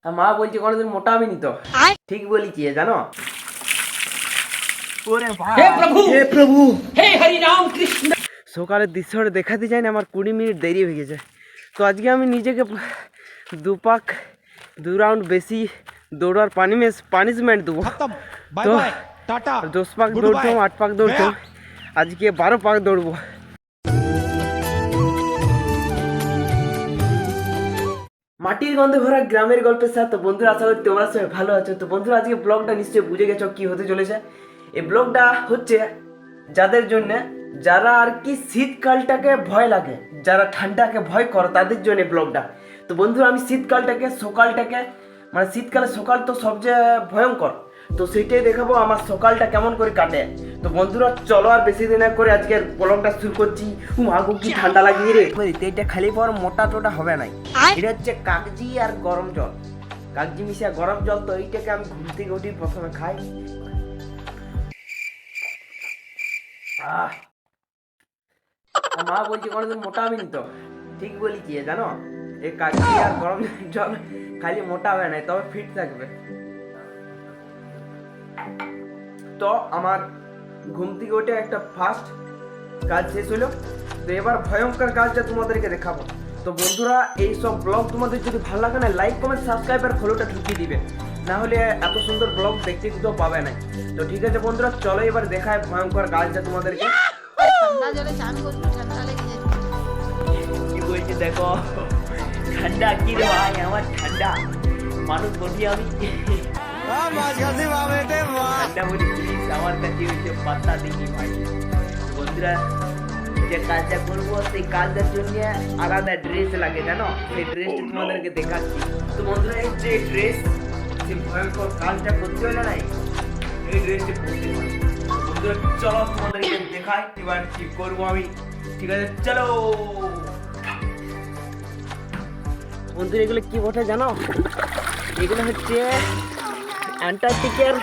আর মা বলছে কোনোদিন মোটাবি নি তো। ঠিক বলেছি জানো। ওরে ভাই, हे प्रभु হে প্রভু, हे हरि राम कृष्ण। সকালের দৃশ্যটা দেখাতে চাই না, আমার 20 মিনিট দেরি হয়ে গেছে। তো আজকে আমি নিজেকে 2 রাউন্ড বেশি দৌড়ার পানিশমেন্ট দেবো। खत्म। बाय তো बाय टाटा 10 পাক দৌড়তাম, 8 পাক দৌড়তাম, আজকে 12 পাক দৌড়বো। মাটির গন্ধে ভরা গ্রামের গল্পের সাথে তো বন্ধুরা, আশা করি তোমরা সবাই ভালো আছো। তো বন্ধুরা, আজকে ব্লগটা নিশ্চয়ই বুঝে গেছো কি হতে চলেছে। এই ব্লগটা হচ্ছে যাদের জন্য, যারা আর কি শীতকালটাকে ভয় লাগে, যারা ঠান্ডাকে ভয় করে তাদের জন্য ব্লগটা। তো বন্ধুরা, আমি সকালটাকে মানে শীতকালে সকাল তো সবচেয়ে ভয়ঙ্কর, তো সেইটাই দেখাবো আমার সকালটা কেমন করে কাটে। তো বন্ধুরা চলো, আর বেশি দিন করে আজকের ব্লগটা শুরু করছি। আগু কি ঠান্ডা লাগিয়ে রে, এটা খালি পর মোটা টোটা হবে নাই। এটা হচ্ছে কাগজি আর গরম জল, কাগজি মিশিয়ে গরম জল। তো এইটাকে আমি ঘুম থেকে উঠি প্রথমে খাই। আহ, আর মা বলছে কোনোদিন মোটাবি নি তো। ঠিক বলেছি জানো, এই কাগজি আর গরম জল খালি মোটা হবে না, তবে ফিট থাকবে। তো আমার ঘুম থেকে উঠে একটা ফার্স্ট কাজ শেষ হলো। তো এবার ভয়ঙ্কর কাজটা তোমাদেরকে দেখাবো। তো বন্ধুরা, এই সব ব্লগ তোমাদের যদি ভালো লাগে না, লাইক কমেন্ট সাবস্ক্রাইব আর ফলোটা ঢুকিয়ে দিবে, না হলে এত সুন্দর ব্লগ দেখতে কিন্তু পাবে না। তো ঠিক আছে বন্ধুরা, চলো এবার দেখায় ভয়ঙ্কর কাজটা তোমাদেরকে। ঠান্ডা জলে চান করবি, ঠান্ডা লেগে যাচ্ছে। কি বলছি দেখো, ঠান্ডা কি রে ভাই, আমার ঠান্ডা মানুষ বলি আমি ঠান্ডা বলি, প্লিজ আমার কাছে হচ্ছে পাত্তা দিই ভাই। বন্ধুরা, যে কাজটা করবো সেই কাজটার জন্য আলাদা ড্রেস লাগে জানো, সেই ড্রেসটা তোমাদেরকে দেখাচ্ছি। তো বন্ধুরা, এই যে ড্রেস, যে ভয়ঙ্কর কাজটা করতে হলে না, এই ড্রেসটা পরতে হয়। বন্ধুরা চলো তোমাদেরকে দেখাই এবার কি করবো আমি। ঠিক আছে চলো। বন্ধুরা, এগুলো কি বটে জানো, এগুলো হচ্ছে অ্যান্টার্কটিকের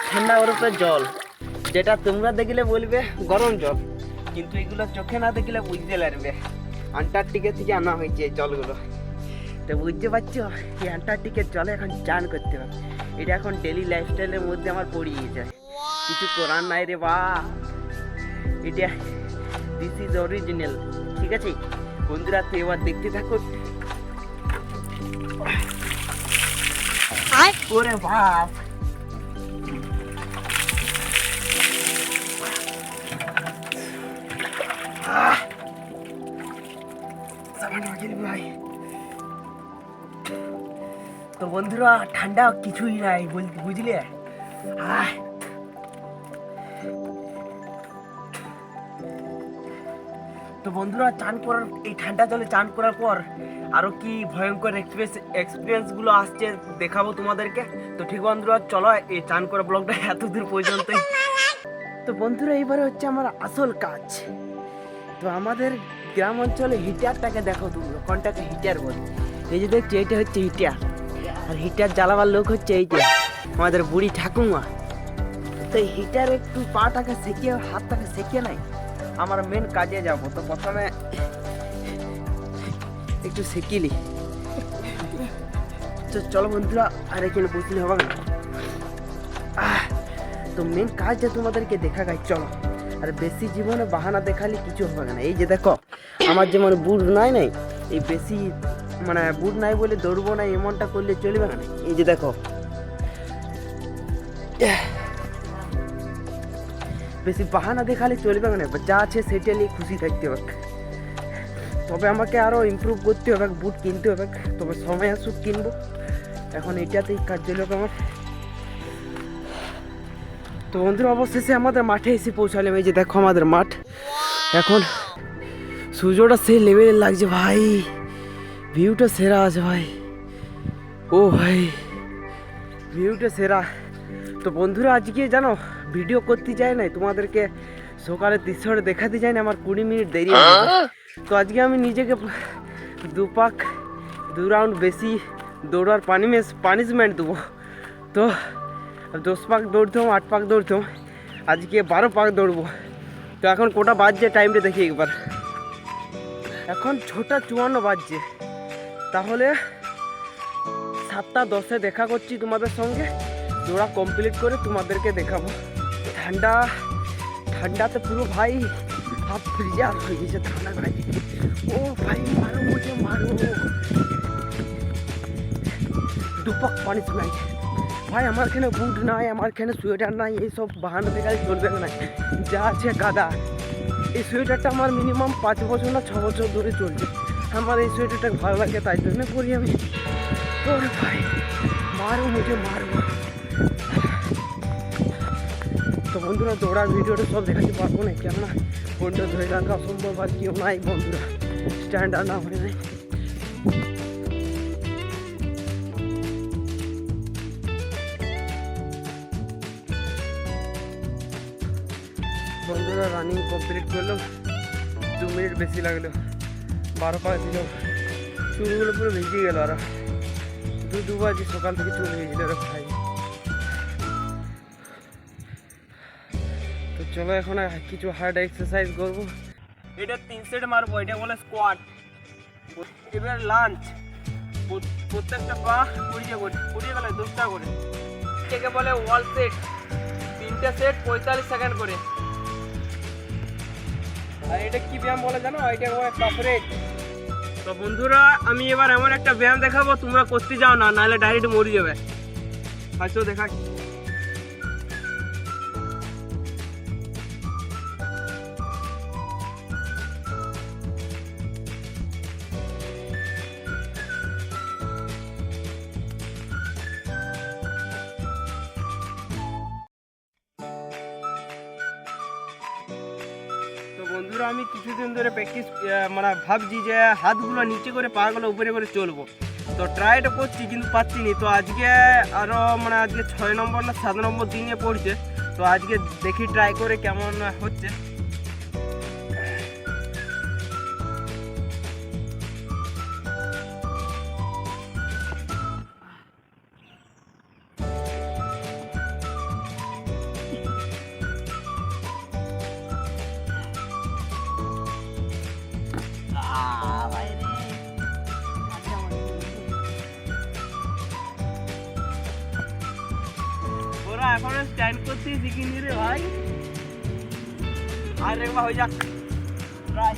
ঠান্ডা বরফের জল, যেটা তোমরা দেখলে বলবে গরম জল, কিন্তু এগুলো চোখে না দেখলে বুঝতে পারবে অ্যান্টার্কটিকা থেকে আনা হয়েছে এই জলগুলো। তো বুঝতে পারছো, এই অ্যান্টার্কটিকের জলে এখন চান করতে হবে। এটা এখন ডেলি লাইফস্টাইলের মধ্যে আমার পড়িয়ে যায়, কিছু করার নাই রে বা। এটা দিস ইজ অরিজিনাল, ঠিক আছে বন্ধুরা। তো এবার দেখতে থাকো। ওরে বাপ, ভাই। তো বন্ধুরা, ঠান্ডা কিছুই নাই বুঝলে। তো বন্ধুরা, চান করার এই ঠান্ডা জলে চান করার পর আরো কি ভয়ঙ্কর এক্সপিরিয়েন্স গুলো আসছে দেখাবো তোমাদেরকে। তো ঠিক বন্ধুরা, চলো এই চান করা ব্লগটা এতদূর পর্যন্তই। তো বন্ধুরা, এইবারে হচ্ছে আমার আসল কাজ। তো আমাদের গ্রাম অঞ্চলে হিটারটাকে দেখো, তুমি কোনটাকে হিটার বলি। এই যে দেখছি, এইটা হচ্ছে হিটার, আর হিটার জ্বালাবার লোক হচ্ছে এই যে আমাদের বুড়ি ঠাকুমা। তো হিটার একটু পাটাকে সেকিয়ে, হাতটাকে সেকিয়ে নাই, আমার মেন কাজে যাব। তো প্রথমে একটু সেকিলি। তো চলো বন্ধুরা, আর এখানে বসলে হবে না। তো মেন কাজটা তোমাদেরকে দেখা গাই, চলো। আর বেশি জীবনে বাহানা দেখালে কিছু হবে না। এই যে দেখো, আমার যেমন বুট নাই, এই বেশি মানে বুট নাই বলে দৌড়বো না এমনটা করলে চলবে না। এই যে দেখো, বেশি বাহানা দেখালে চলবে না, যা আছে সেটা নিয়ে খুশি থাকতে হবে। তবে আমাকে আরও ইমপ্রুভ করতে হবে, বুট কিনতে হবে, তবে সময় আসুক কিনবো। এখন এটাতেই কার্যলোক আমার। তো বন্ধুরা, অবশেষে আমাদের মাঠে এসে পৌঁছালাম। এই যে দেখো আমাদের মাঠ, এখন সূর্যটা সেই লেভেলের লাগছে ভাই, ভিউটা সেরা আছে ভাই। ও ভাই, ভিউটা সেরা। তো বন্ধুরা, আজকে জানো ভিডিও করতে চাই না, তোমাদেরকে সকালের দৃশ্যটা দেখাতে চাই না, আমার 20 মিনিট দেরি হয়ে গেছে। তো আজকে আমি নিজেকে 2 রাউন্ড বেশি দৌড়ার পানিশমেন্ট দেবো। তো 10 পাক দৌড়তাম, 8 পাক দৌড়তাম, আজকে 12 পাক দৌড়বো। তো এখন কোটা বাজছে টাইমটা দেখি একবার, এখন 6টা 54 বাজছে, তাহলে 7:10 দেখা করছি তোমাদের সঙ্গে। দৌড়া কমপ্লিট করে তোমাদেরকে দেখাবো। ঠান্ডাতে পুরো ভাই হাত ফ্রিজার হয়ে গেছে ঠান্ডা ভাই। ও ভাই মারো মুঝে মারো, দুপক পানিশমেন্ট ভাই। আমার এখানে বুট নাই, আমার এখানে সোয়েটার নাই, এইসব বাহানা দেখালে চলবে না। যা আছে গাদা। এই সোয়েটারটা আমার মিনিমাম 5 বছর না 6 বছর ধরে চলছে। আমার এই সোয়েটারটা ভালো লাগে, তাই জন্য পরি আমি। ওরে ভাই মারো মুঝে মারো। তো বন্ধুরা দৌড়ার ভিডিওটা সব দেখাতে পারবো না, কেননা ফোনটা ধরে রাখা অসম্ভব, আর কেউ নাই বন্ধুরা, স্ট্যান্ডার্ড না হয়ে নাই। বন্ধুরা রানিং কমপ্লিট করলো, 2 মিনিট বেশি লাগলো। 12 পায়ে দিল, চুলগুলো পুরো ভিজে গেল। আর 2 বাজে সকাল থেকে চুল ভিজল রে ভাই। তো চলো এখন কিছু হার্ড এক্সারসাইজ করবো। এটা 3 সেট মারবো, এটা বলে স্কোয়াট। এবার লাঞ্চ, প্রত্যেকটা পা 20 করে, 20 গেলে 10টা করে। এটাকে বলে ওয়াল সেট, 3টে সেট 45 সেকেন্ড করে। আর এটা কি ব্যায়াম বলে জানো? এটা বলে কাফরেজ। তো বন্ধুরা আমি এবার এমন একটা ব্যায়াম দেখাবো, তোমরা করতে যাও না, নাহলে ডাইরেক্ট মরে যাবে। আচ্ছা দেখা। তো বন্ধুরা আমি কিছুদিন ধরে প্র্যাকটিস মানে ভাবছি যে হাতগুলো নিচে করে পাগুলো উপরে করে চলবো। তো ট্রাইটা করছি কিন্তু পাচ্ছি নি। তো আজকে আরও মানে আজকে 6 নম্বর না 7 নম্বর দিনে পড়ছে। তো আজকে দেখি ট্রাই করে কেমন হচ্ছে। ওরা এখনো স্ট্যান্ড করতে শিখিনি রে ভাই। আর একবার হয়ে যাক ট্রাই।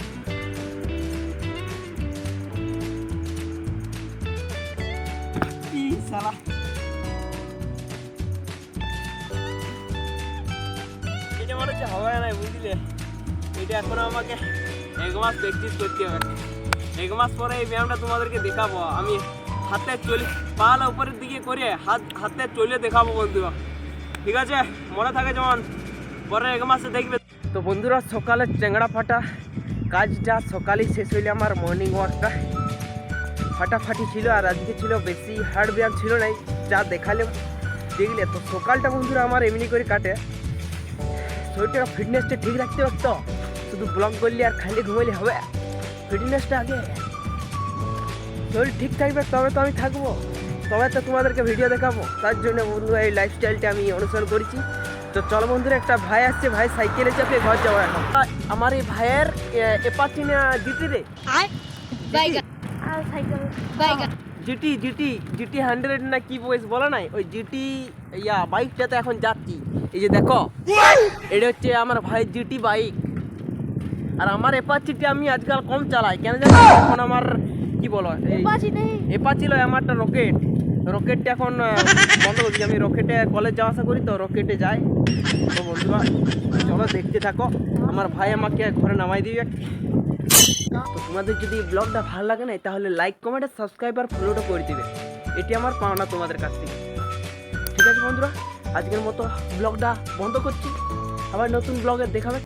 কি সালা, এটা মনে হচ্ছে হবে না, বুঝলে? এটা এখনো আমাকে 1 মাস প্র্যাকটিস করতে হবে। 1 মাস পরে এই ব্যায়ামটা তোমাদেরকে দেখাবো। আমি হাতে চলে পালা উপরের দিকে করে হাতে চলে দেখাবো বন্ধুরা, ঠিক আছে? মনে থাকে যেমন, পরে 1 মাসে দেখবে। তো বন্ধুরা সকালে চেংড়া ফাটা কাজটা সকালেই শেষ হইলে আমার মর্নিং ওয়াকটা ফাটাফাটি ছিল। আর আজকে ছিল বেশি হার্ড ব্যায়াম ছিল নাই, যা দেখালে দেখলে। তো সকালটা বন্ধুরা আমার এমনি করে কাটে। শরীরটা ফিটনেসটা ঠিক রাখতে হবে। তো শুধু ব্লগ করলে আর খালি ঘুমাইলে হবে? ফিটনেসটা আগে, শরীর ঠিক থাকবে তবে তো আমি থাকবো, তবে তো তোমাদেরকে ভিডিও দেখাবো। তার জন্য বন্ধু এই লাইফস্টাইলটা আমি অনুসরণ করেছি। তো চলো বন্ধুরা, একটা ভাই আসছে, ভাই সাইকেলে চাপে ঘর যাবো এখন। আমার এই ভাইয়ের এপাচি না জিটি রে, জিটি 100 না কি বয়স বলা নাই, ওই জিটি বাইকটাতে এখন যাচ্ছি। এই যে দেখো, এটা হচ্ছে আমার ভাই জিটি বাইক। আর আমার এপাচিটা আমি আজকাল কম চালাই, কেন জানো? এখন আমার কি বলো, এপাচি লয়, আমারটা রকেটটা এখন বন্ধ করছি। আমি রকেটে কলেজ যাওয়া আসা করি, তো রকেটে যাই। তো বন্ধুরা চলো দেখতে থাকো, আমার ভাই আমাকে ঘরে নামাই দিবে। তো তোমাদের যদি ব্লগটা ভালো লাগে না, তাহলে লাইক কমেন্ট আর সাবস্ক্রাইব আর ফলোটা করে দিবে। এটি আমার পাওনা তোমাদের কাছ থেকে, ঠিক আছে বন্ধুরা? আজকের মতো ব্লগটা বন্ধ করছি, আবার নতুন ব্লগে দেখাবে।